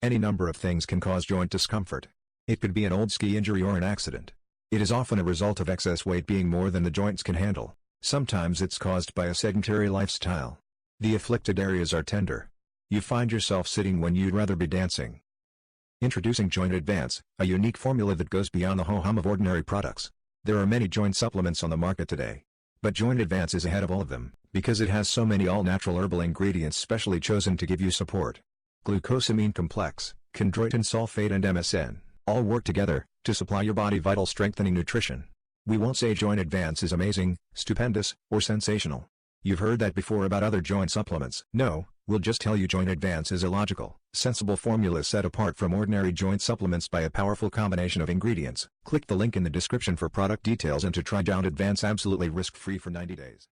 Any number of things can cause joint discomfort. It could be an old ski injury or an accident. It is often a result of excess weight being more than the joints can handle. Sometimes it's caused by a sedentary lifestyle. The afflicted areas are tender. You find yourself sitting when you'd rather be dancing. Introducing Joint Advance, a unique formula that goes beyond the ho-hum of ordinary products. There are many joint supplements on the market today. But Joint Advance is ahead of all of them, because it has so many all-natural herbal ingredients specially chosen to give you support. Glucosamine complex, chondroitin sulfate and MSM, all work together, to supply your body vital strengthening nutrition. We won't say Joint Advance is amazing, stupendous, or sensational. You've heard that before about other joint supplements. No, we'll just tell you Joint Advance is a logical, sensible formula set apart from ordinary joint supplements by a powerful combination of ingredients. Click the link in the description for product details and to try Joint Advance absolutely risk-free for 90 days.